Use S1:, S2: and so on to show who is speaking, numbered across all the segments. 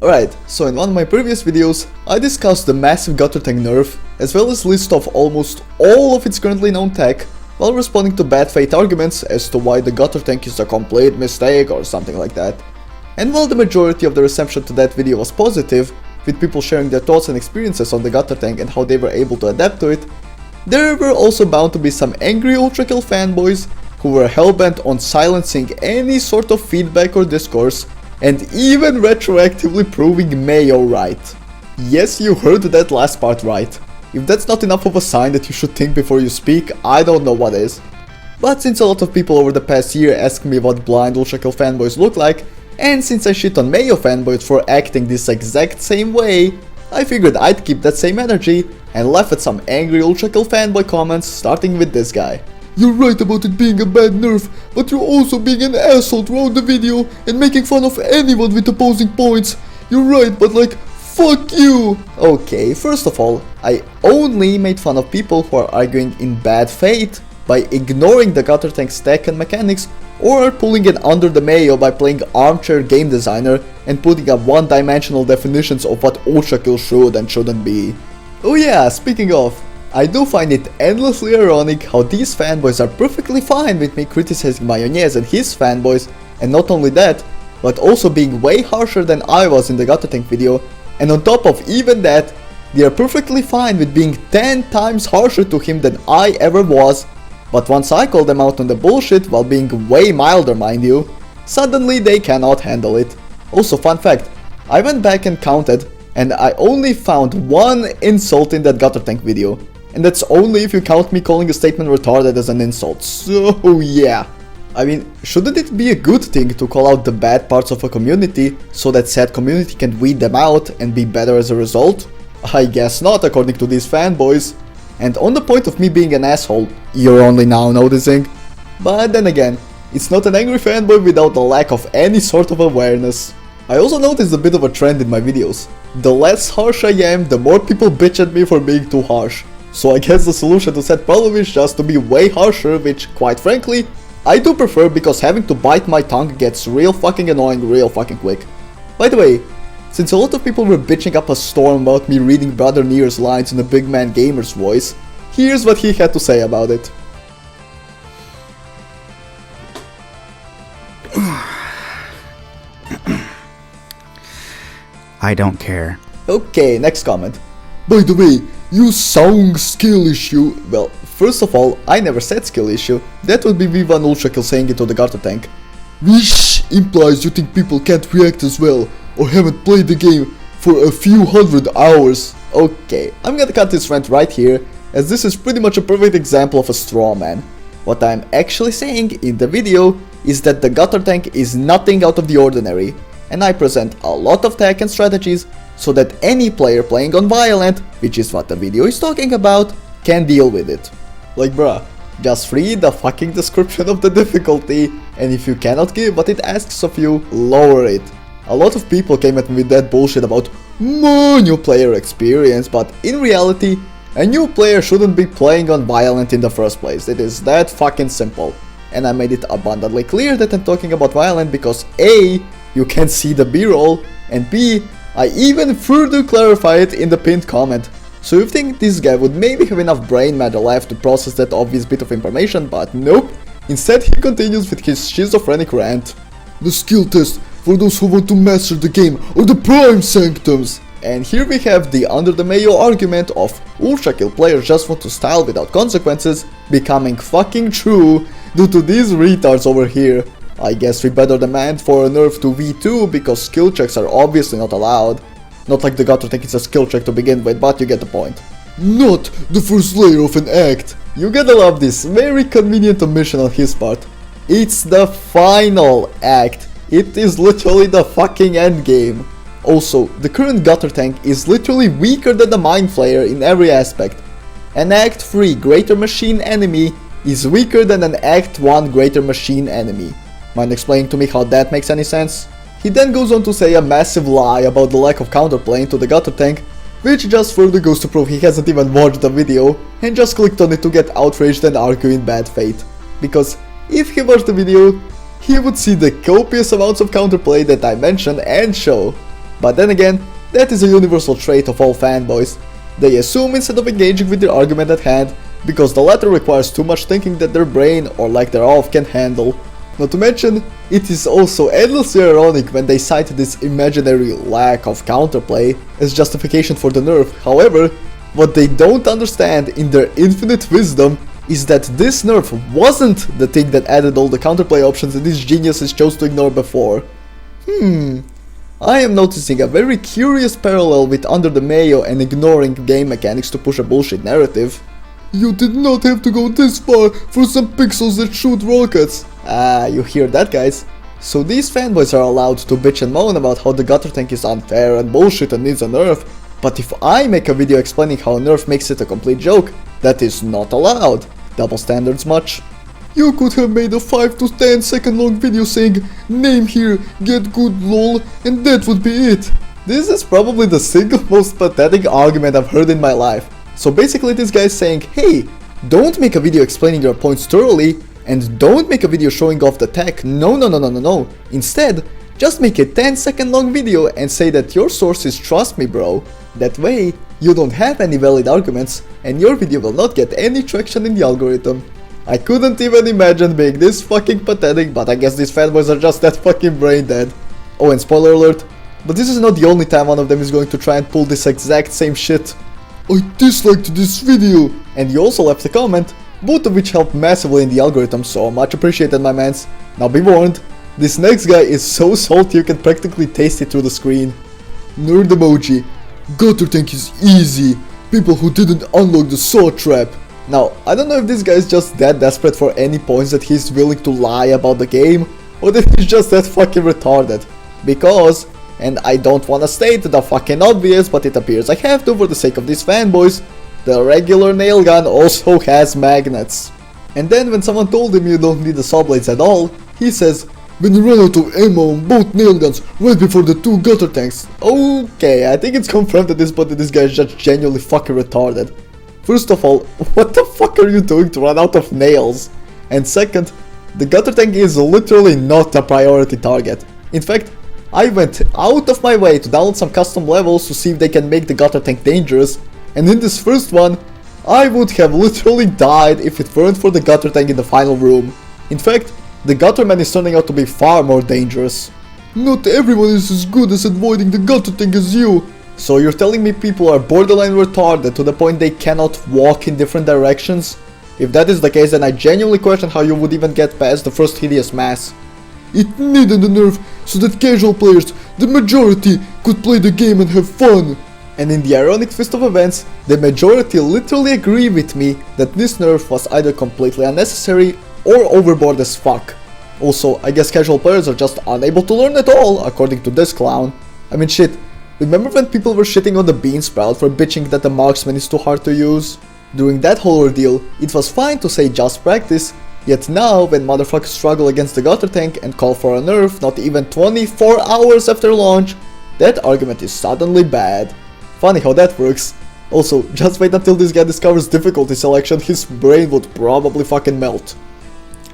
S1: Alright, so in one of my previous videos, I discussed the massive Guttertank nerf, as well as list of almost all of its currently known tech, while responding to bad faith arguments as to why the Guttertank is a complete mistake or something like that. And while the majority of the reception to that video was positive, with people sharing their thoughts and experiences on the Guttertank and how they were able to adapt to it, there were also bound to be some angry Ultrakill fanboys who were hellbent on silencing any sort of feedback or discourse, and even retroactively proving Mayo right. Yes, you heard that last part right. If that's not enough of a sign that you should think before you speak, I don't know what is. But since a lot of people over the past year asked me what blind Ultrakill fanboys look like, and since I shit on Mayo fanboys for acting this exact same way, I figured I'd keep that same energy and laugh at some angry Ultrakill fanboy comments, starting with this guy.
S2: You're right about it being a bad nerf, but you're also being an asshole throughout the video and making fun of anyone with opposing points. You're right, but like, fuck you!
S1: Okay, first of all, I only made fun of people who are arguing in bad faith by ignoring the Guttertank's tech and mechanics, or pulling an Under the Mayo by playing armchair game designer and putting up one-dimensional definitions of what Ultrakill should and shouldn't be. Oh yeah, speaking of, I do find it endlessly ironic how these fanboys are perfectly fine with me criticizing Mayonnaise and his fanboys, and not only that, but also being way harsher than I was in the Guttertank video, and on top of even that, they are perfectly fine with being 10 times harsher to him than I ever was, but once I call them out on the bullshit while being way milder, mind you, suddenly they cannot handle it. Also, fun fact, I went back and counted, and I only found one insult in that Guttertank video. And that's only if you count me calling a statement retarded as an insult, so yeah. I mean, shouldn't it be a good thing to call out the bad parts of a community so that said community can weed them out and be better as a result? I guess not, according to these fanboys. And on the point of me being an asshole, you're only now noticing. But then again, it's not an angry fanboy without a lack of any sort of awareness. I also noticed a bit of a trend in my videos. The less harsh I am, the more people bitch at me for being too harsh. So I guess the solution to said problem is just to be way harsher, which, quite frankly, I do prefer because having to bite my tongue gets real fucking annoying real fucking quick. By the way, since a lot of people were bitching up a storm about me reading Brother Nier's lines in a big man gamer's voice, here's what he had to say about it.
S3: I don't care.
S1: Okay, next comment.
S2: By the way, you sound skill issue.
S1: Well, first of all, I never said skill issue. That would be V1 Ultrakill saying it to the Guttertank.
S2: Which implies you think people can't react as well, or haven't played the game for a few hundred hours.
S1: Okay, I'm gonna cut this rant right here, as this is pretty much a perfect example of a straw man. What I'm actually saying in the video is that the Guttertank is nothing out of the ordinary, and I present a lot of tech and strategies so that any player playing on Violent, which is what the video is talking about, can deal with it. Like bruh, just read the fucking description of the difficulty, and if you cannot give what it asks of you, lower it. A lot of people came at me with that bullshit about new player experience, but in reality, a new player shouldn't be playing on Violent in the first place. It is that fucking simple. And I made it abundantly clear that I'm talking about Violent because A, you can see the B-roll, and B, I even further clarify it in the pinned comment. So you think this guy would maybe have enough brain matter left to process that obvious bit of information, but nope. Instead he continues with his schizophrenic rant.
S2: The skill test for those who want to master the game are the prime sanctums.
S1: And here we have the Under the Mayo argument of Ultrakill players just want to style without consequences becoming fucking true due to these retards over here. I guess we better demand for a nerf to V2 because skill checks are obviously not allowed. Not like the Guttertank is a skill check to begin with, but you get the point.
S2: Not the first layer of an act.
S1: You gotta love this very convenient omission on his part. It's the final act. It is literally the fucking endgame. Also, the current Guttertank is literally weaker than the Mind Flayer in every aspect. An Act 3 Greater Machine enemy is weaker than an Act 1 Greater Machine enemy. Mind explaining to me how that makes any sense? He then goes on to say a massive lie about the lack of counterplay into the Guttertank, which just further goes to prove he hasn't even watched the video and just clicked on it to get outraged and argue in bad faith. Because if he watched the video, he would see the copious amounts of counterplay that I mention and show. But then again, that is a universal trait of all fanboys. They assume instead of engaging with the argument at hand, because the latter requires too much thinking that their brain or lack thereof can handle. Not to mention, it is also endlessly ironic when they cite this imaginary lack of counterplay as justification for the nerf. However, what they don't understand in their infinite wisdom is that this nerf wasn't the thing that added all the counterplay options that these geniuses chose to ignore before. I am noticing a very curious parallel with Under the Mayo and ignoring game mechanics to push a bullshit narrative.
S2: You did not have to go this far for some pixels that shoot rockets.
S1: Ah, you hear that, guys? So these fanboys are allowed to bitch and moan about how the Guttertank is unfair and bullshit and needs a nerf, but if I make a video explaining how a nerf makes it a complete joke, that is not allowed. Double standards much?
S2: You could have made a 5 to 10 second long video saying name here, get good lol, and that would be it.
S1: This is probably the single most pathetic argument I've heard in my life. So basically this guy is saying, hey, don't make a video explaining your points thoroughly, and don't make a video showing off the tech. No. Instead, just make a 10-second long video and say that your source is trust me bro. That way, you don't have any valid arguments, and your video will not get any traction in the algorithm. I couldn't even imagine being this fucking pathetic, but I guess these fanboys are just that fucking brain dead. Oh, and spoiler alert, but this is not the only time one of them is going to try and pull this exact same shit.
S2: I disliked this video.
S1: And you also left a comment, both of which helped massively in the algorithm, so much appreciated my mans. Now be warned, this next guy is so salty you can practically taste it through the screen.
S2: Nerd emoji. Guttertank is easy. People who didn't unlock the saw trap.
S1: Now, I don't know if this guy is just that desperate for any points that he's willing to lie about the game, or that he's just that fucking retarded. Because, and I don't wanna state the fucking obvious, but it appears I have to for the sake of these fanboys, the regular nail gun also has magnets. And then when someone told him you don't need the saw blades at all, he says,
S2: when you run out of ammo on both nail guns right before the two Guttertanks.
S1: Okay, I think it's confirmed at this point that this guy is just genuinely fucking retarded. First of all, what the fuck are you doing to run out of nails? And second, the Guttertank is literally not a priority target. In fact, I went out of my way to download some custom levels to see if they can make the Guttertank dangerous, and in this first one, I would have literally died if it weren't for the Guttertank in the final room. In fact, the Gutterman is turning out to be far more dangerous.
S2: Not everyone is as good as avoiding the Guttertank as you.
S1: So you're telling me people are borderline retarded to the point they cannot walk in different directions? If that is the case, then I genuinely question how you would even get past the first hideous mass.
S2: It needed a nerf so that casual players, the majority, could play the game and have fun.
S1: And in the ironic twist of events, the majority literally agree with me that this nerf was either completely unnecessary or overboard as fuck. Also, I guess casual players are just unable to learn at all, according to this clown. I mean shit, remember when people were shitting on the Bean Sprout for bitching that the marksman is too hard to use? During that whole ordeal, it was fine to say just practice, yet now when motherfuckers struggle against the Guttertank and call for a nerf not even 24 hours after launch, that argument is suddenly bad. Funny how that works. Also, just wait until this guy discovers difficulty selection, his brain would probably fucking melt.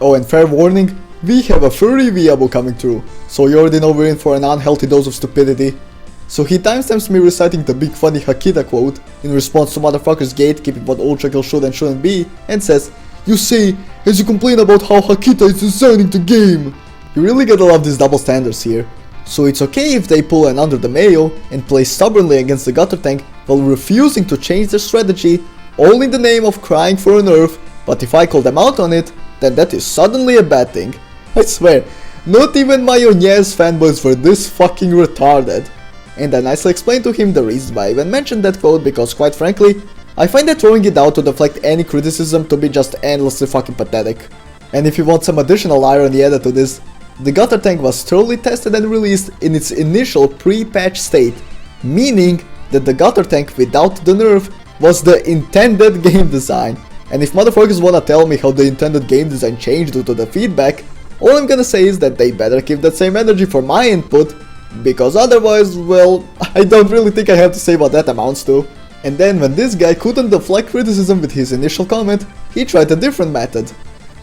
S1: Oh, and fair warning, we have a furry Viabo coming through, so you already know we're in for an unhealthy dose of stupidity. So he timestamps me reciting the big funny Hakita quote in response to motherfuckers gatekeeping what Ultrakill should and shouldn't be, and says,
S2: you say, as you complain about how Hakita is designing the game.
S1: You really gotta love these double standards here. So it's okay if they pull an Under the Mayo and play stubbornly against the Guttertank while refusing to change their strategy, all in the name of crying for a nerf, but if I call them out on it, then that is suddenly a bad thing. I swear, not even my Nier's fanboys were this fucking retarded. And I nicely explained to him the reason why I even mentioned that quote, because quite frankly, I find that throwing it out to deflect any criticism to be just endlessly fucking pathetic. And if you want some additional irony added to this, the Guttertank was thoroughly tested and released in its initial pre-patch state, meaning that the Guttertank without the nerf was the intended game design. And if motherfuckers wanna tell me how the intended game design changed due to the feedback, all I'm gonna say is that they better keep that same energy for my input, because otherwise, well, I don't really think I have to say what that amounts to. And then when this guy couldn't deflect criticism with his initial comment, he tried a different method.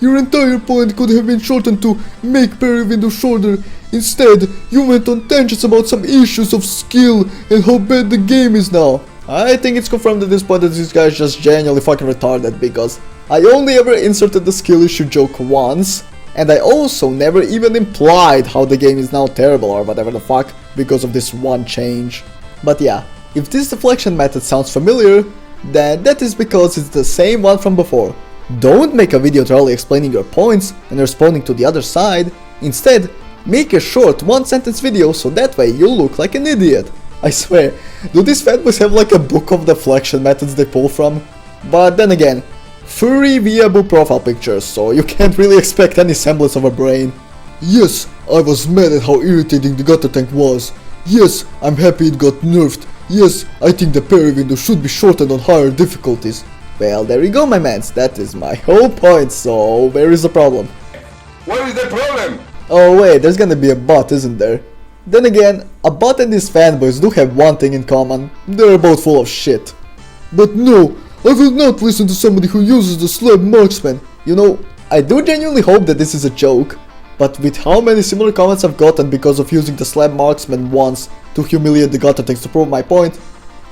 S2: Your entire point could have been shortened to make parry window shorter Instead, you went on tangents about some issues of skill and how bad the game is now.
S1: I think it's confirmed at this point that this guy is just genuinely fucking retarded, because I only ever inserted the skill issue joke once, and I also never even implied how the game is now terrible or whatever the fuck because of this one change. But yeah, if this deflection method sounds familiar, then that is because it's the same one from before. Don't make a video thoroughly explaining your points and responding to the other side. Instead, make a short one-sentence video so that way you look like an idiot. I swear, do these fanboys have like a book of deflection methods they pull from? But then again, furry viable profile pictures, so you can't really expect any semblance of a brain.
S2: Yes, I was mad at how irritating the Guttertank was. Yes, I'm happy it got nerfed. Yes, I think the parry window should be shortened on higher difficulties.
S1: Well, there you go, my mans, that is my whole point, so where is the problem?
S3: What is the problem?
S1: Oh wait, there's gonna be a bot, isn't there? Then again, a bot and these fanboys do have one thing in common, they're both full of shit.
S2: But no, I will not listen to somebody who uses the slab marksman.
S1: You know, I do genuinely hope that this is a joke, but with how many similar comments I've gotten because of using the slab marksman once to humiliate the Guttertanks to prove my point,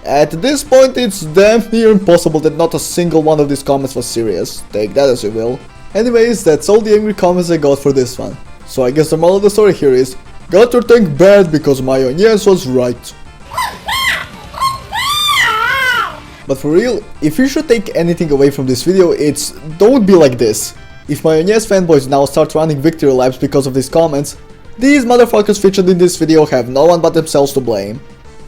S1: at this point it's damn near impossible that not a single one of these comments was serious, take that as you will. Anyways, that's all the angry comments I got for this one. So I guess the moral of the story here is, Guttertank bad because my yes was right. But for real, if you should take anything away from this video, it's don't be like this. If my yes fanboys now start running victory laps because of these comments, these motherfuckers featured in this video have no one but themselves to blame.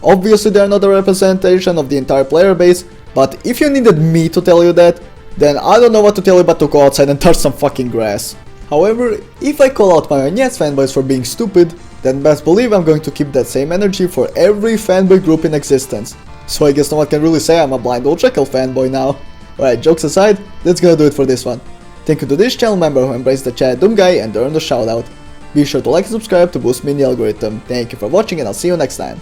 S1: Obviously they are not a representation of the entire player base, but if you needed me to tell you that, then I don't know what to tell you but to go outside and touch some fucking grass. However, if I call out my yes fanboys for being stupid, then best believe I'm going to keep that same energy for every fanboy group in existence. So I guess no one can really say I'm a blind Ultrakill fanboy now. Alright, jokes aside, that's gonna do it for this one. Thank you to this channel member who embraced the chat doom guy and earned a shoutout. Be sure to like and subscribe to boost me in the algorithm. Thank you for watching and I'll see you next time.